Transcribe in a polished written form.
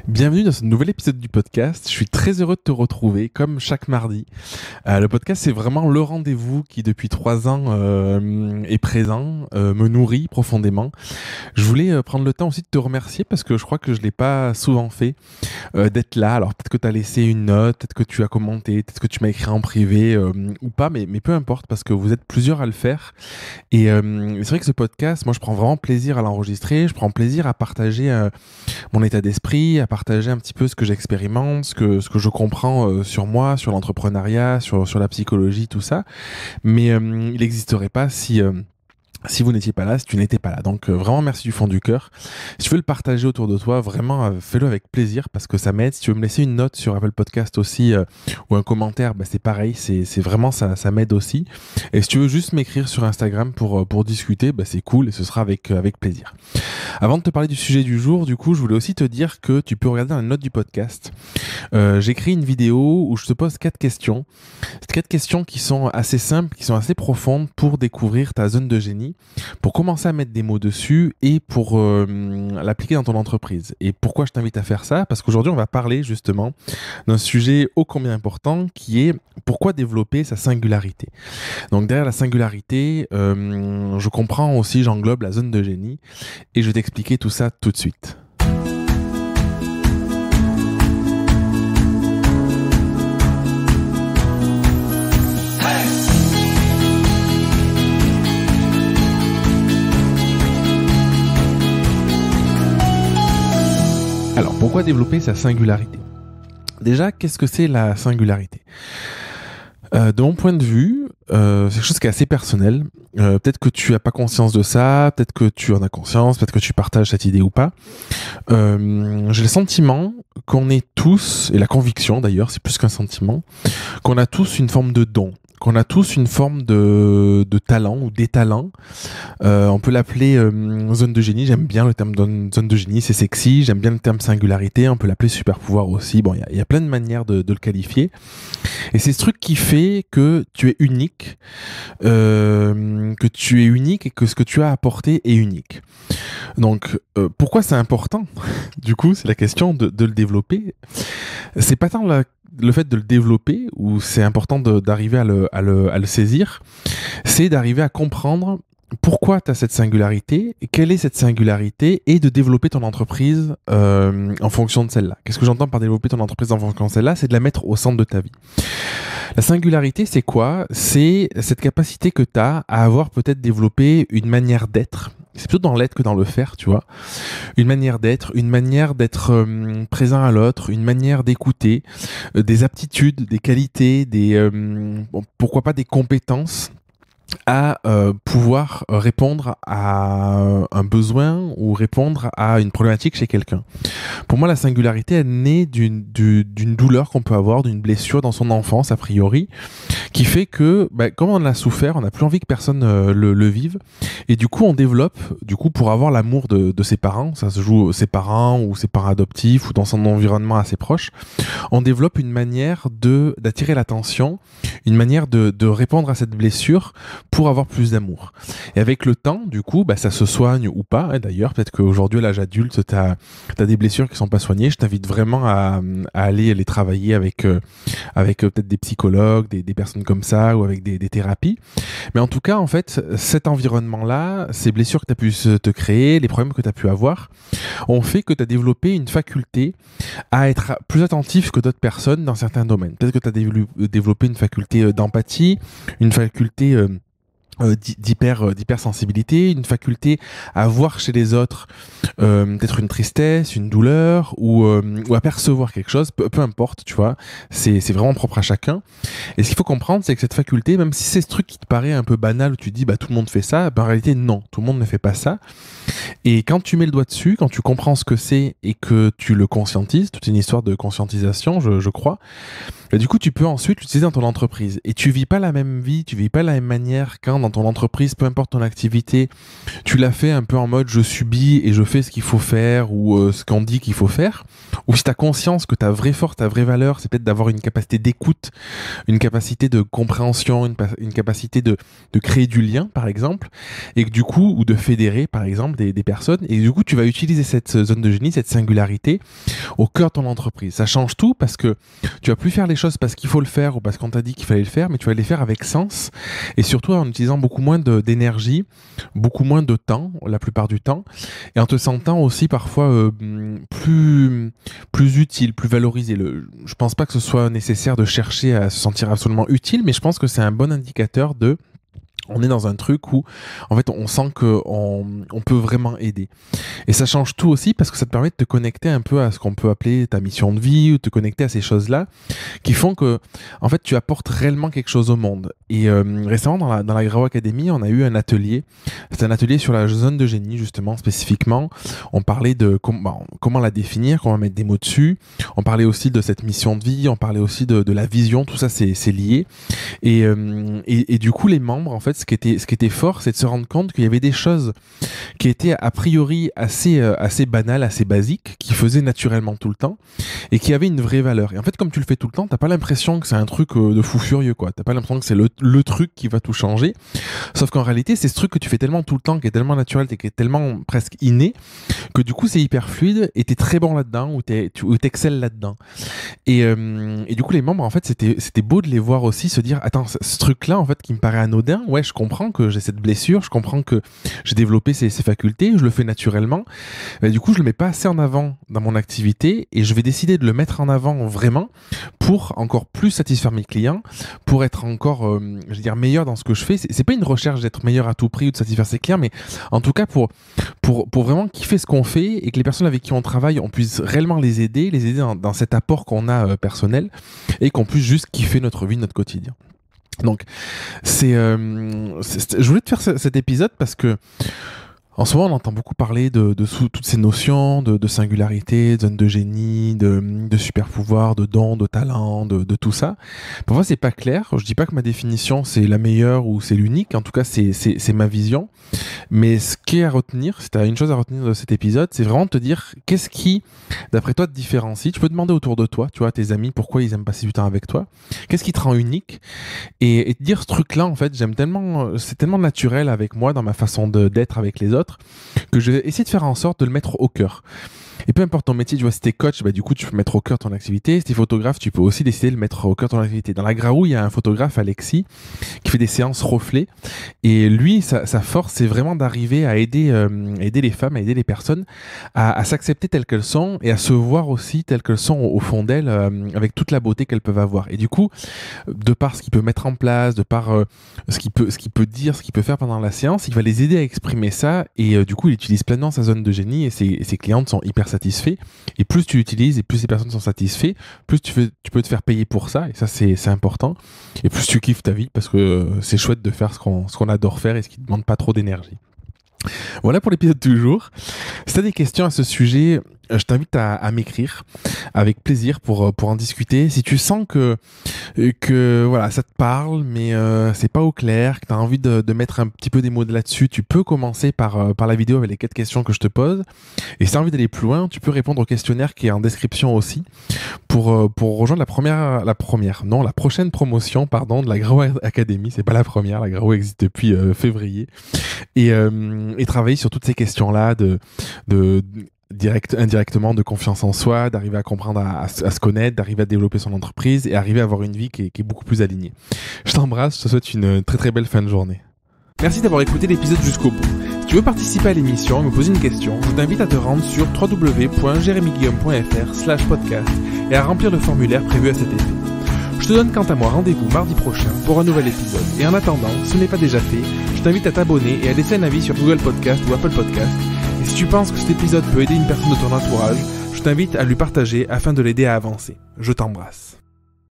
Bienvenue dans ce nouvel épisode du podcast. Je suis très heureux de te retrouver, comme chaque mardi. Le podcast, c'est vraiment le rendez-vous qui, depuis 3 ans, est présent, me nourrit profondément. Je voulais prendre le temps aussi de te remercier parce que je crois que je l'ai pas souvent fait, d'être là. Alors peut-être que tu as laissé une note, peut-être que tu as commenté, peut-être que tu m'as écrit en privé ou pas, mais peu importe parce que vous êtes plusieurs à le faire. Et c'est vrai que ce podcast, moi, je prends vraiment plaisir à l'enregistrer. Je prends plaisir à partager mon état d'esprit, à partager un petit peu ce que j'expérimente, ce que je comprends sur moi, sur l'entrepreneuriat, sur la psychologie, tout ça. Mais il n'existerait pas si vous n'étiez pas là, si tu n'étais pas là. Donc vraiment merci du fond du cœur. Si tu veux le partager autour de toi, vraiment fais-le avec plaisir parce que ça m'aide. Si tu veux me laisser une note sur Apple Podcast aussi ou un commentaire, c'est pareil, c'est vraiment ça m'aide aussi. Et si tu veux juste m'écrire sur Instagram pour discuter, c'est cool et ce sera avec plaisir. Avant de te parler du sujet du jour, du coup, je voulais aussi te dire que tu peux regarder dans les notes du podcast. J'ai écrit une vidéo où je te pose 4 questions. C'est 4 questions qui sont assez simples, qui sont assez profondes pour découvrir ta zone de génie, pour commencer à mettre des mots dessus et pour l'appliquer dans ton entreprise. Et pourquoi je t'invite à faire ça? Parce qu'aujourd'hui, on va parler justement d'un sujet ô combien important qui est pourquoi développer sa singularité. Donc derrière la singularité, je comprends aussi, j'englobe la zone de génie et je vais t'expliquer tout ça tout de suite. Alors, pourquoi développer sa singularité? Déjà, qu'est-ce que c'est la singularité? De mon point de vue, c'est quelque chose qui est assez personnel. Peut-être que tu n'as pas conscience de ça, peut-être que tu en as conscience, peut-être que tu partages cette idée ou pas. J'ai le sentiment qu'on est tous, et la conviction d'ailleurs, c'est plus qu'un sentiment, qu'on a tous une forme de don, qu'on a tous une forme de talent ou des talents. On peut l'appeler zone de génie, j'aime bien le terme zone de génie, c'est sexy, j'aime bien le terme singularité, on peut l'appeler super pouvoir aussi, bon, il y a plein de manières de le qualifier. Et c'est ce truc qui fait que tu es unique, et que ce que tu as apporté est unique. Donc, pourquoi c'est important? Du coup, c'est la question de le développer. C'est pas tant le fait de le développer, où c'est important d'arriver à le saisir, c'est d'arriver à comprendre pourquoi tu as cette singularité, quelle est cette singularité, et de développer ton entreprise en fonction de celle-là. Qu'est-ce que j'entends par développer ton entreprise en fonction de celle-là? C'est de la mettre au centre de ta vie. La singularité, c'est quoi? C'est cette capacité que tu as à avoir peut-être développé une manière d'être. C'est plutôt dans l'être que dans le faire, tu vois. Une manière d'être présent à l'autre, une manière d'écouter, des aptitudes, des qualités, pourquoi pas des compétences à pouvoir répondre à un besoin ou répondre à une problématique chez quelqu'un. Pour moi, la singularité, elle naît d'une douleur qu'on peut avoir, d'une blessure dans son enfance, a priori, qui fait que, comme on en a souffert, on n'a plus envie que personne le vive. Et du coup, on développe, pour avoir l'amour de ses parents, ça se joue ses parents ou ses parents adoptifs ou dans son environnement assez proche, on développe une manière d'attirer l'attention, une manière de répondre à cette blessure pour avoir plus d'amour. Et avec le temps, du coup, ça se soigne ou pas. Et d'ailleurs, peut-être qu'aujourd'hui, à l'âge adulte, tu as des blessures qui sont pas soignées. Je t'invite vraiment à aller les travailler avec peut-être des psychologues, des personnes comme ça, ou avec des thérapies. Mais en tout cas, en fait, cet environnement-là, ces blessures que tu as pu te créer, les problèmes que tu as pu avoir, ont fait que tu as développé une faculté à être plus attentif que d'autres personnes dans certains domaines. Peut-être que tu as développé une faculté d'empathie, une faculté d'hypersensibilité, une faculté à voir chez les autres peut-être une tristesse, une douleur ou à percevoir quelque chose, peu importe, tu vois, c'est vraiment propre à chacun. Et ce qu'il faut comprendre, c'est que cette faculté, même si c'est ce truc qui te paraît un peu banal, où tu te dis tout le monde fait ça, en réalité non, tout le monde ne fait pas ça. Et quand tu mets le doigt dessus, quand tu comprends ce que c'est et que tu le conscientises, toute une histoire de conscientisation, je crois, du coup tu peux ensuite l'utiliser dans ton entreprise. Et tu vis pas la même vie, tu vis pas la même manière quand dans ton entreprise, peu importe ton activité, tu l'as fait un peu en mode je subis et je fais ce qu'il faut faire ou ce qu'on dit qu'il faut faire, ou si tu as conscience que ta vraie force, ta vraie valeur, c'est peut-être d'avoir une capacité d'écoute, une capacité de compréhension, une capacité de créer du lien, par exemple, et que du coup, ou de fédérer, par exemple, des personnes, et du coup, tu vas utiliser cette zone de génie, cette singularité, au cœur de ton entreprise. Ça change tout parce que tu vas plus faire les choses parce qu'il faut le faire ou parce qu'on t'a dit qu'il fallait le faire, mais tu vas les faire avec sens et surtout en utilisant beaucoup moins d'énergie, beaucoup moins de temps, la plupart du temps, et en te sentant aussi parfois plus utile, plus valorisé. Je pense pas que ce soit nécessaire de chercher à se sentir absolument utile, mais je pense que c'est un bon indicateur de on est dans un truc où, en fait, on sent qu'on peut vraiment aider. Et ça change tout aussi parce que ça te permet de te connecter un peu à ce qu'on peut appeler ta mission de vie ou te connecter à ces choses-là qui font que, en fait, tu apportes réellement quelque chose au monde. Et récemment, dans la Grau Academy, on a eu un atelier. C'était un atelier sur la zone de génie, justement, spécifiquement. On parlait de comment la définir, comment mettre des mots dessus. On parlait aussi de cette mission de vie. On parlait aussi de la vision. Tout ça, c'est lié. Et du coup, les membres, en fait, ce qui était fort, c'est de se rendre compte qu'il y avait des choses qui étaient a priori assez banales, assez basiques, qui faisaient naturellement tout le temps et qui avaient une vraie valeur. Et en fait, comme tu le fais tout le temps, t'as pas l'impression que c'est un truc de fou furieux, quoi. T'as pas l'impression que c'est le truc qui va tout changer. Sauf qu'en réalité, c'est ce truc que tu fais tellement tout le temps, qui est tellement naturel, qui est tellement presque inné, que du coup, c'est hyper fluide et t'es très bon là-dedans ou t'excelles là-dedans. Et du coup, les membres, en fait, c'était beau de les voir aussi se dire, attends, ce truc-là, en fait, qui me paraît anodin, ouais, je comprends que j'ai cette blessure, je comprends que j'ai développé ces facultés, je le fais naturellement. Mais du coup, je le mets pas assez en avant dans mon activité et je vais décider de le mettre en avant vraiment pour encore plus satisfaire mes clients, pour être encore, je veux dire, meilleur dans ce que je fais. C'est pas une recherche d'être meilleur à tout prix ou de satisfaire ses clients, mais en tout cas pour vraiment kiffer ce qu'on fait et que les personnes avec qui on travaille, on puisse réellement les aider dans cet apport qu'on a personnel et qu'on puisse juste kiffer notre vie, notre quotidien. Donc, je voulais te faire cet épisode parce que en ce moment, on entend beaucoup parler de toutes ces notions de singularité, de zone de génie, de super pouvoir, de dons, de talent, de tout ça. Pour moi, c'est pas clair. Je dis pas que ma définition c'est la meilleure ou c'est l'unique. En tout cas, c'est ma vision. Mais ce qui est à retenir, si tu as une chose à retenir de cet épisode, c'est vraiment de te dire qu'est-ce qui, d'après toi, te différencie. Tu peux demander autour de toi, tu vois, à tes amis, pourquoi ils aiment passer du temps avec toi. Qu'est-ce qui te rend unique et te dire ce truc-là, en fait, c'est tellement naturel avec moi dans ma façon d'être avec les autres que je vais essayer de faire en sorte de le mettre au cœur. Et peu importe ton métier, tu vois, si t'es coach, du coup, tu peux mettre au cœur ton activité. Si t'es photographe, tu peux aussi décider de le mettre au cœur ton activité. Dans la Graou, il y a un photographe, Alexis, qui fait des séances reflets. Et lui, sa force, c'est vraiment d'arriver à aider les femmes, à aider les personnes à s'accepter telles qu'elles sont et à se voir aussi telles qu'elles sont au fond d'elles, avec toute la beauté qu'elles peuvent avoir. Et du coup, de par ce qu'il peut mettre en place, de par ce qu'il peut dire, ce qu'il peut faire pendant la séance, il va les aider à exprimer ça. Et du coup, il utilise pleinement sa zone de génie et ses clientes sont hyper satisfaits. Et plus tu l'utilises et plus les personnes sont satisfaites, plus tu peux te faire payer pour ça, et ça c'est important, et plus tu kiffes ta vie parce que c'est chouette de faire ce qu'on adore faire et ce qui ne demande pas trop d'énergie. Voilà pour l'épisode du jour. Si tu as des questions à ce sujet, je t'invite à m'écrire avec plaisir pour en discuter. Si tu sens que voilà, ça te parle, mais c'est pas au clair, que tu as envie de mettre un petit peu des mots là-dessus, tu peux commencer par la vidéo avec les 4 questions que je te pose. Et si tu as envie d'aller plus loin, tu peux répondre au questionnaire qui est en description aussi pour rejoindre la prochaine promotion, de la Grau Academy. C'est pas la première, la Grau existe depuis février. Et travailler sur toutes ces questions-là indirectement de confiance en soi, d'arriver à comprendre, à se connaître, d'arriver à développer son entreprise et arriver à avoir une vie qui est beaucoup plus alignée. Je t'embrasse, je te souhaite une très très belle fin de journée. Merci d'avoir écouté l'épisode jusqu'au bout. Si tu veux participer à l'émission et me poser une question, je t'invite à te rendre sur www.jeremyguillaume.fr/podcast et à remplir le formulaire prévu à cet effet. Je te donne quant à moi rendez-vous mardi prochain pour un nouvel épisode. Et en attendant, si ce n'est pas déjà fait, je t'invite à t'abonner et à laisser un avis sur Google Podcast ou Apple Podcast. Et si tu penses que cet épisode peut aider une personne de ton entourage, je t'invite à lui partager afin de l'aider à avancer. Je t'embrasse.